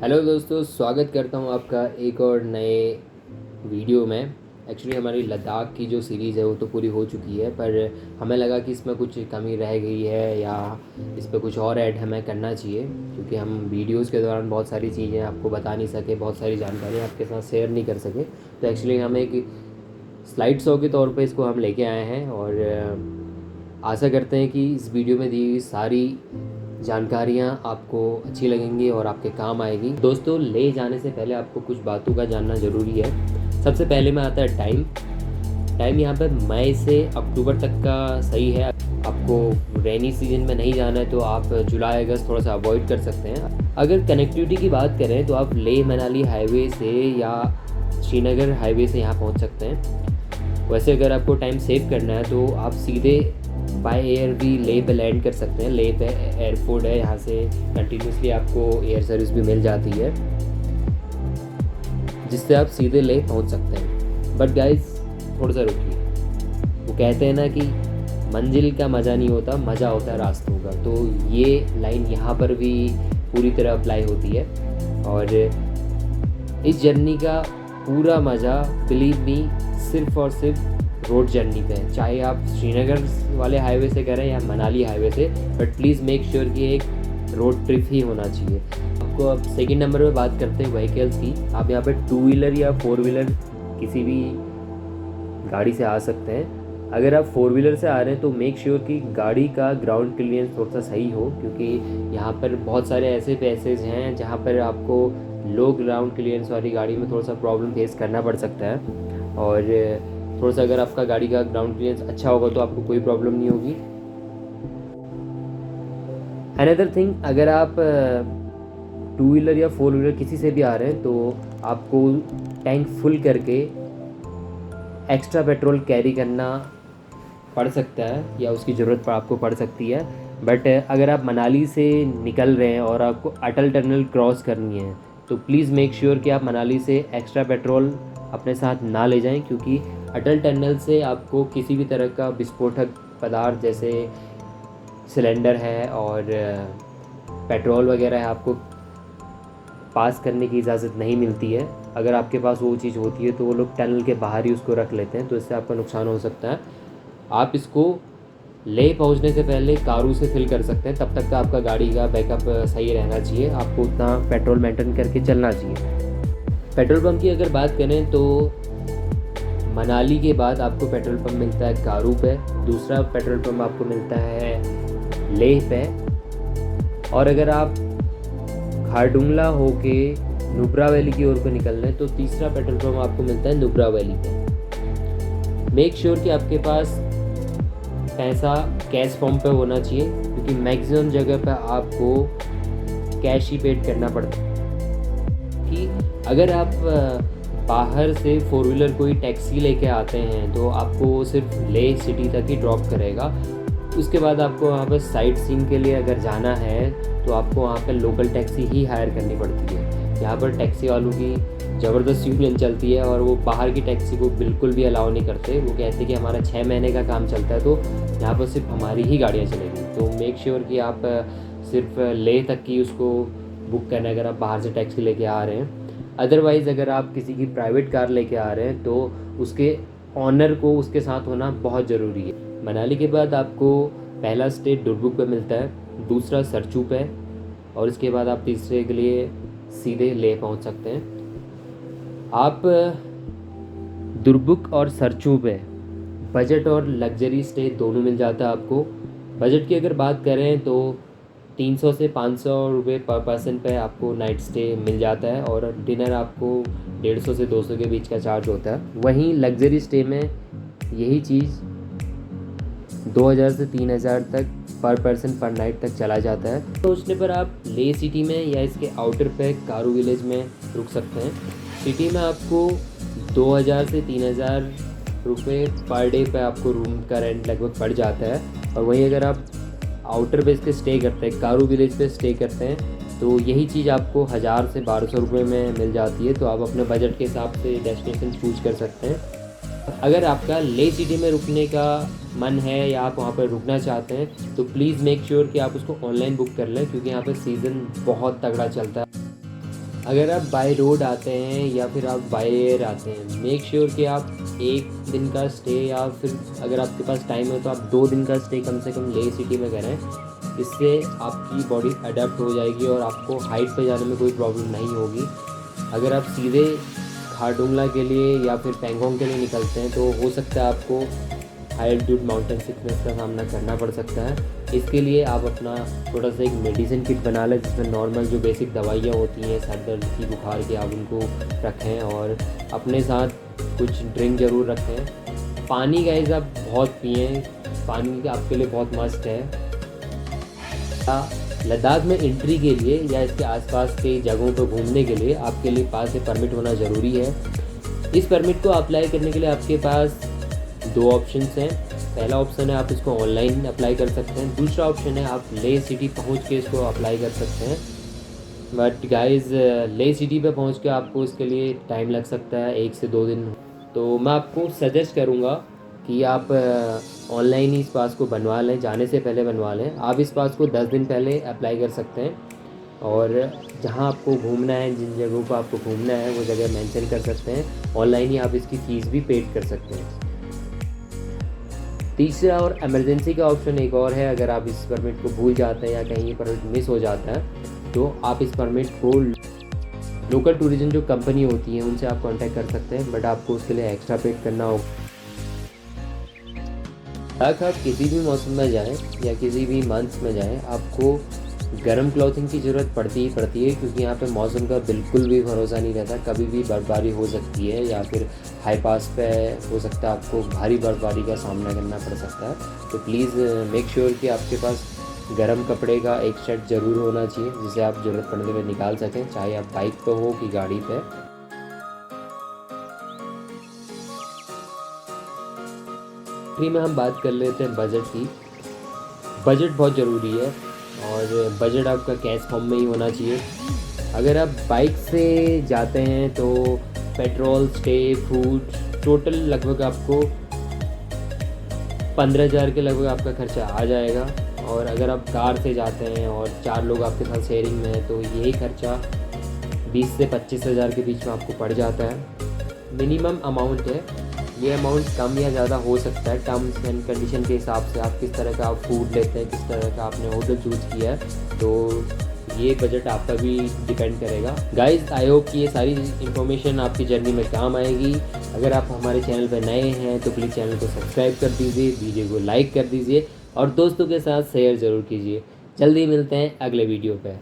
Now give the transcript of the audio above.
Hello दोस्तों, स्वागत करता हूँ आपका एक और नए वीडियो में। एक्चुअली हमारी लद्दाख की जो सीरीज़ है वो तो पूरी हो चुकी है, पर हमें लगा कि इसमें कुछ कमी रह गई है या इस पर कुछ और ऐड हमें करना चाहिए, क्योंकि हम वीडियोस के दौरान बहुत सारी चीज़ें आपको बता नहीं सके, बहुत सारी जानकारी आपके साथ शेयर नहीं कर सके। तो एक्चुअली हम एक स्लाइड शो के तौर पर इसको हम लेके आए हैं और आशा करते हैं कि इस वीडियो में दी हुई सारी जानकारियाँ आपको अच्छी लगेंगी और आपके काम आएगी। दोस्तों, ले जाने से पहले आपको कुछ बातों का जानना ज़रूरी है। सबसे पहले में आता है टाइम यहाँ पर मई से अक्टूबर तक का सही है। आपको रेनी सीजन में नहीं जाना है तो आप जुलाई अगस्त थोड़ा सा अवॉइड कर सकते हैं। अगर कनेक्टिविटी की बात करें तो आप लेह मनाली हाईवे से या श्रीनगर हाईवे से यहाँ पहुँच सकते हैं। वैसे अगर आपको टाइम सेव करना है तो आप सीधे बाय एयर भी ले पे लैंड कर सकते हैं। ले पे एयरपोर्ट है, यहाँ से कंटिन्यूसली आपको एयर सर्विस भी मिल जाती है, जिससे आप सीधे ले पहुँच सकते हैं। बट गाइस, थोड़ा सा रुकिए। वो कहते हैं ना कि मंजिल का मज़ा नहीं होता, मज़ा होता है रास्तों का। तो ये लाइन यहाँ पर भी पूरी तरह अप्लाई होती है और इस जर्नी का पूरा मज़ा, बिलीव मी, सिर्फ और सिर्फ रोड जर्नी पे है। चाहे आप श्रीनगर वाले हाईवे से करें या मनाली हाईवे से, बट प्लीज़ मेक श्योर कि एक रोड ट्रिप ही होना चाहिए आपको। अब सेकंड नंबर पे बात करते हैं व्हीकल्स की। आप यहाँ पे 2 व्हीलर या 4 व्हीलर किसी भी गाड़ी से आ सकते हैं। अगर आप 4 व्हीलर से आ रहे हैं तो मेक श्योर कि गाड़ी का ग्राउंड क्लियरेंस थोड़ा सा सही हो, क्योंकि यहाँ पर बहुत सारे ऐसे पैसेज हैं जहाँ पर आपको लो ग्राउंड क्लियरेंस वाली गाड़ी में थोड़ा सा प्रॉब्लम फेस करना पड़ सकता है। और थोड़ा सा अगर आपका गाड़ी का ग्राउंड क्लियरेंस अच्छा होगा तो आपको कोई प्रॉब्लम नहीं होगी। अनदर थिंग, अगर आप 2 व्हीलर या 4 व्हीलर किसी से भी आ रहे हैं तो आपको टैंक फुल करके एक्स्ट्रा पेट्रोल कैरी करना पड़ सकता है या उसकी ज़रूरत आपको पड़ सकती है। बट अगर आप मनाली से निकल रहे हैं और आपको अटल टनल क्रॉस करनी है तो प्लीज़ मेक श्योर कि आप मनाली से एक्स्ट्रा पेट्रोल अपने साथ ना ले जाएं, क्योंकि अटल टनल से आपको किसी भी तरह का विस्फोटक पदार्थ जैसे सिलेंडर है और पेट्रोल वगैरह है, आपको पास करने की इजाज़त नहीं मिलती है। अगर आपके पास वो चीज़ होती है तो वो लोग टनल के बाहर ही उसको रख लेते हैं, तो इससे आपका नुकसान हो सकता है। आप इसको ले पहुंचने से पहले कारू से फिल कर सकते हैं, तब तक का आपका गाड़ी का बैकअप सही रहना चाहिए। आपको उतना पेट्रोल मेंटेन करके चलना चाहिए। पेट्रोल पंप की अगर बात करें तो मनाली के बाद आपको पेट्रोल पंप मिलता है कारू पे, दूसरा पेट्रोल पंप आपको मिलता है लेह पे, और अगर आप खारडुंगला होके नुब्रा वैली की ओर को निकल रहे हैं तो तीसरा पेट्रोल पंप आपको मिलता है नुब्रा वैली पे। मेक श्योर कि आपके पास पैसा कैश फॉर्म पे होना चाहिए, क्योंकि मैक्सिमम जगह पे आपको कैश ही पेड करना पड़ता है। कि अगर आप बाहर से 4 व्हीलर कोई टैक्सी लेके आते हैं तो आपको सिर्फ लेह सिटी तक ही ड्रॉप करेगा। उसके बाद आपको वहाँ पर साइट सीइंग के लिए अगर जाना है तो आपको वहाँ पर लोकल टैक्सी ही हायर करनी पड़ती है। यहाँ पर टैक्सी वालों की ज़बरदस्त यूनियन चलती है और वो बाहर की टैक्सी को बिल्कुल भी अलाउ नहीं करते। वो कहते हैं कि हमारा 6 महीने का काम चलता है तो यहाँ पर सिर्फ हमारी ही गाड़ियाँ चलेंगी। तो मेक श्योर कि आप सिर्फ लेह तक की उसको बुक करना अगर आप बाहर से टैक्सी लेके आ रहे हैं। अदरवाइज़ अगर आप किसी की प्राइवेट कार लेके आ रहे हैं तो उसके ऑनर को उसके साथ होना बहुत ज़रूरी है। मनाली के बाद आपको पहला स्टे दुर्बुक पे मिलता है, दूसरा सरचू पे, और इसके बाद आप तीसरे के लिए सीधे लेह पहुंच सकते हैं। आप दुर्बुक और सरचू पे बजट और लग्जरी स्टे दोनों मिल जाता है आपको। बजट की अगर बात करें तो 300 से 500 रुपये पर पर्सन पे आपको नाइट स्टे मिल जाता है और डिनर आपको 150 से 200 के बीच का चार्ज होता है। वहीं लग्जरी स्टे में यही चीज़ 2000 से 3000 तक पर पर्सन पर नाइट तक चला जाता है। सोचने पर आप ले सिटी में या इसके आउटर पे कारू विलेज में रुक सकते हैं। सिटी में आपको 2000 से 3000 रुपये पर डे पे आपको रूम का रेंट लगभग पड़ जाता है। और वहीं अगर आप आउटर बेस पे स्टे करते हैं, कारू विलेज पे स्टे करते हैं, तो यही चीज़ आपको 1000 से 1200 रुपये में मिल जाती है। तो आप अपने बजट के हिसाब से डेस्टिनेशन चूज कर सकते हैं। अगर आपका ले सिटी में रुकने का मन है या आप वहाँ पर रुकना चाहते हैं तो प्लीज़ मेक श्योर कि आप उसको ऑनलाइन बुक कर लें, क्योंकि यहाँ पर सीज़न बहुत तगड़ा चलता है। अगर आप बाय रोड आते हैं या फिर आप बाय एयर आते हैं, मेक श्योर कि आप एक दिन का स्टे या फिर अगर आपके पास टाइम है तो आप 2 दिन का स्टे कम से कम ले सिटी में करें। इससे आपकी बॉडी अडेप्ट हो जाएगी और आपको हाइट पे जाने में कोई प्रॉब्लम नहीं होगी। अगर आप सीधे खारडुंगला के लिए या फिर पेंगोंग के लिए निकलते हैं तो हो सकता है आपको हाई एल्टीट्यूड माउंटेन सिकनेस का सामना करना पड़ सकता है। इसके लिए आप अपना थोड़ा सा एक मेडिसिन किट बना लें, जिसमें नॉर्मल जो बेसिक दवाइयाँ होती हैं सर दर्द की, बुखार की, आप उनको रखें और अपने साथ कुछ ड्रिंक ज़रूर रखें। पानी गाइस आप बहुत पिएं, पानी आपके लिए बहुत मस्त है। लद्दाख में एंट्री के लिए या इसके आसपास के जगहों पर घूमने के लिए आपके लिए पास से परमिट होना ज़रूरी है। इस परमिट को अप्लाई करने के लिए आपके पास 2 ऑप्शंस हैं। पहला ऑप्शन है आप इसको ऑनलाइन अप्लाई कर सकते हैं, दूसरा ऑप्शन है आप ले सिटी पहुंच के इसको अप्लाई कर सकते हैं। बट गाइस ले सिटी पे पहुंच के आपको इसके लिए टाइम लग सकता है 1 से 2 दिन। तो मैं आपको सजेस्ट करूंगा कि आप ऑनलाइन ही इस पास को बनवा लें, जाने से पहले बनवा लें। आप इस पास को 10 दिन पहले अप्लाई कर सकते हैं और जहां आपको घूमना है, जिन जगहों पर आपको घूमना है वो जगह मेंशन कर सकते हैं। ऑनलाइन ही आप इसकी फ़ीस भी पेड कर सकते हैं। तीसरा और इमरजेंसी का ऑप्शन एक और है, अगर आप इस परमिट को भूल जाते हैं या कहीं ये परमिट मिस हो जाता है तो आप इस परमिट को लोकल टूरिज्म जो कंपनी होती है उनसे आप कांटेक्ट कर सकते हैं, बट आपको उसके लिए एक्स्ट्रा पेड करना होगा। अगर आप किसी भी मौसम में जाएं या किसी भी मंथ में जाएं, आपको गर्म क्लॉथिंग की ज़रूरत पड़ती है, क्योंकि यहाँ पे मौसम का बिल्कुल भी भरोसा नहीं रहता। कभी भी बर्फ़बारी हो सकती है या फिर हाई पास पे हो सकता है आपको भारी बर्फ़बारी का सामना करना पड़ सकता है। तो प्लीज़ मेक श्योर कि आपके पास गर्म कपड़े का एक सेट ज़रूर होना चाहिए, जिसे आप ज़रूरत पड़ने पर निकाल सकें, चाहे आप बाइक पर हो कि गाड़ी पर। फ्री में हम बात कर लेते हैं बजट की। बजट बहुत ज़रूरी है और बजट आपका कैश फॉर्म में ही होना चाहिए। अगर आप बाइक से जाते हैं तो पेट्रोल, स्टे, फूड टोटल लगभग आपको 15,000 के लगभग आपका खर्चा आ जाएगा। और अगर आप कार से जाते हैं और 4 लोग आपके साथ शेयरिंग में हैं तो यही खर्चा 20 से 25,000 के बीच में आपको पड़ जाता है। मिनिमम अमाउंट है, ये अमाउंट कम या ज़्यादा हो सकता है टर्म्स एंड कंडीशन के हिसाब से। आप किस तरह का आप फूड लेते हैं, किस तरह का आपने होटल चूज़ किया है, तो ये बजट आप पर भी डिपेंड करेगा। गाइस आई होप कि ये सारी इन्फॉर्मेशन आपकी जर्नी में काम आएगी। अगर आप हमारे चैनल पर नए हैं तो प्लीज़ चैनल को सब्सक्राइब कर दीजिए, वीडियो को लाइक कर दीजिए और दोस्तों के साथ शेयर ज़रूर कीजिए। जल्दी मिलते हैं अगले वीडियो पर।